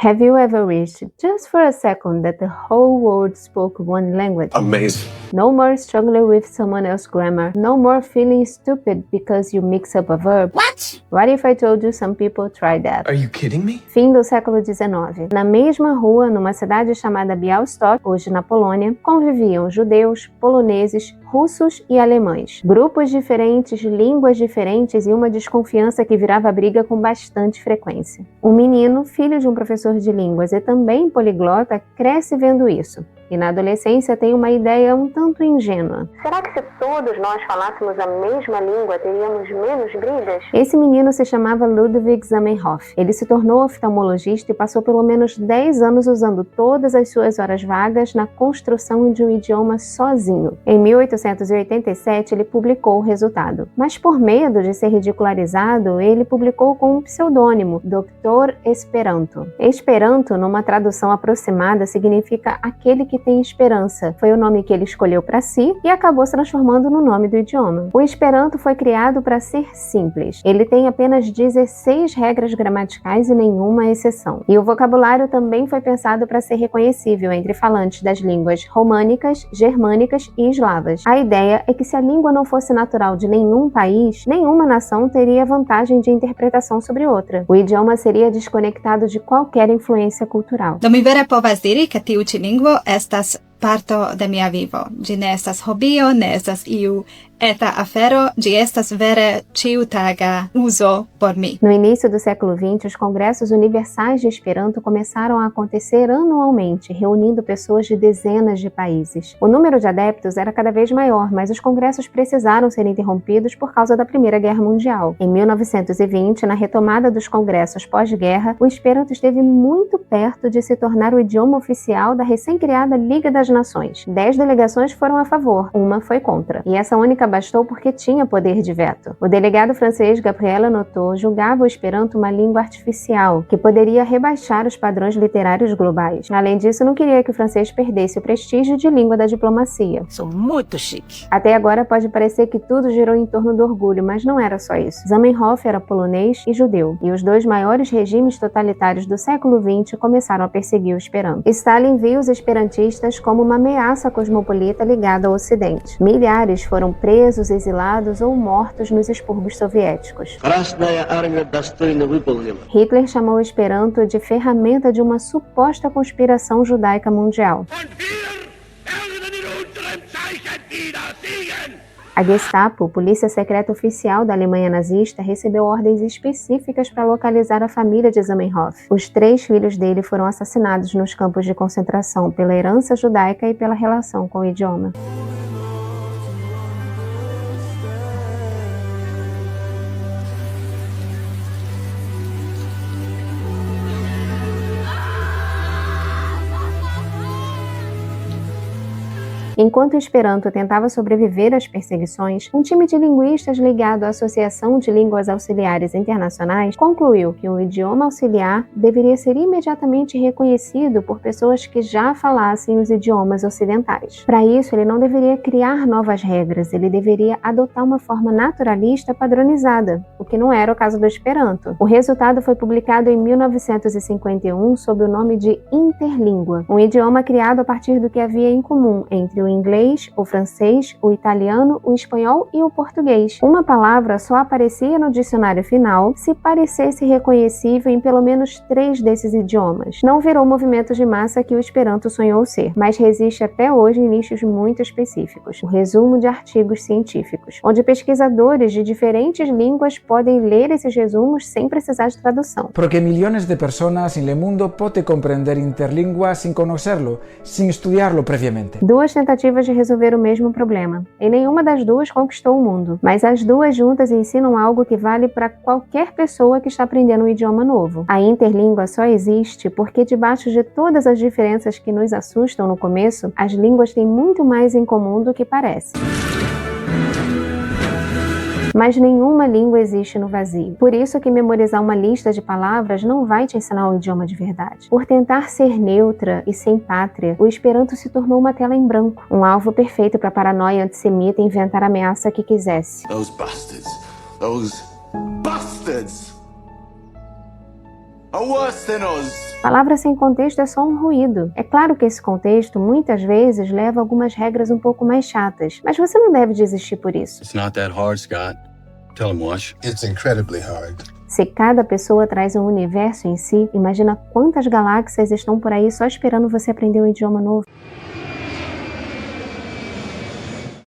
Have you ever wished, just for a second, that the whole world spoke one language? Amazing. No more struggling with someone else's grammar. No more feeling stupid because you mix up a verb. What? What if I told you some people tried that? Are you kidding me? Fim do século XIX. Na mesma rua, numa cidade chamada Białystok, hoje na Polônia, conviviam judeus, poloneses, russos e alemães. Grupos diferentes, línguas diferentes e uma desconfiança que virava briga com bastante frequência. Um menino, filho de um professor de línguas e também poliglota, cresce vendo isso. E na adolescência tem uma ideia um tanto ingênua. Será que se todos nós falássemos a mesma língua, teríamos menos brigas? Esse menino se chamava Ludwig Zamenhof. Ele se tornou oftalmologista e passou pelo menos 10 anos usando todas as suas horas vagas na construção de um idioma sozinho. Em 1887, ele publicou o resultado. Mas por medo de ser ridicularizado, ele publicou com um pseudônimo, Dr. Esperanto. Esperanto, numa tradução aproximada, significa aquele que tem esperança. Foi o nome que ele escolheu para si e acabou se transformando no nome do idioma. O Esperanto foi criado para ser simples. Ele tem apenas 16 regras gramaticais e nenhuma exceção. E o vocabulário também foi pensado para ser reconhecível entre falantes das línguas românicas, germânicas e eslavas. A ideia é que se a língua não fosse natural de nenhum país, nenhuma nação teria vantagem de interpretação sobre outra. O idioma seria desconectado de qualquer influência cultural. Do mi vere povas diri, ke tiu ĉi lingvo estas parto de mia vivo. Ĝi ne estas hobio, ne estas iu eta afero, ĝi estas vere ĉiutaga uzo por mi. No início do século XX, os congressos universais de Esperanto começaram a acontecer anualmente, reunindo pessoas de dezenas de países. O número de adeptos era cada vez maior, mas os congressos precisaram ser interrompidos por causa da Primeira Guerra Mundial. Em 1920, na retomada dos congressos pós-guerra, o Esperanto esteve muito perto de se tornar o idioma oficial da recém-criada Liga das Nações. 10 delegações foram a favor, uma foi contra. E essa única bastou porque tinha poder de veto. O delegado francês Gabriel Anotot julgava o Esperanto uma língua artificial, que poderia rebaixar os padrões literários globais. Além disso, não queria que o francês perdesse o prestígio de língua da diplomacia. Sou muito chique. Até agora pode parecer que tudo girou em torno do orgulho, mas não era só isso. Zamenhof era polonês e judeu, e os dois maiores regimes totalitários do século XX começaram a perseguir o Esperanto. Stalin viu os esperantistas como uma ameaça cosmopolita ligada ao Ocidente. Milhares foram presos, exilados ou mortos nos expurgos soviéticos. Hitler chamou o Esperanto de ferramenta de uma suposta conspiração judaica mundial. A Gestapo, polícia secreta oficial da Alemanha nazista, recebeu ordens específicas para localizar a família de Zamenhof. Os 3 filhos dele foram assassinados nos campos de concentração pela herança judaica e pela relação com o idioma. Enquanto o Esperanto tentava sobreviver às perseguições, um time de linguistas ligado à Associação de Línguas Auxiliares Internacionais concluiu que o idioma auxiliar deveria ser imediatamente reconhecido por pessoas que já falassem os idiomas ocidentais. Para isso, ele não deveria criar novas regras, ele deveria adotar uma forma naturalista padronizada, o que não era o caso do Esperanto. O resultado foi publicado em 1951 sob o nome de Interlíngua, um idioma criado a partir do que havia em comum entre o inglês, o francês, o italiano, o espanhol e o português. Uma palavra só aparecia no dicionário final se parecesse reconhecível em pelo menos 3 desses idiomas. Não virou o movimento de massa que o Esperanto sonhou ser, mas resiste até hoje em nichos muito específicos. O resumo de artigos científicos, onde pesquisadores de diferentes línguas podem ler esses resumos sem precisar de tradução. Porque millones de personas en el mundo pueden comprender interlingua sin conocerlo, sin estudiarlo previamente. 2 tentativas de resolver o mesmo problema, e nenhuma das duas conquistou o mundo, mas as duas juntas ensinam algo que vale para qualquer pessoa que está aprendendo um idioma novo. A interlíngua só existe porque debaixo de todas as diferenças que nos assustam no começo, as línguas têm muito mais em comum do que parece. Mas nenhuma língua existe no vazio. Por isso que memorizar uma lista de palavras não vai te ensinar o idioma de verdade. Por tentar ser neutra e sem pátria, o Esperanto se tornou uma tela em branco, um alvo perfeito para a paranoia antissemita inventar a ameaça que quisesse. Those bastards. Those bastards! are worse than us. Palavra sem contexto é só um ruído. É claro que esse contexto muitas vezes leva a algumas regras um pouco mais chatas, mas você não deve desistir por isso. It's not that hard, Scott. Tell him, Wash. It's incredibly hard. Se cada pessoa traz um universo em si, imagina quantas galáxias estão por aí só esperando você aprender um idioma novo.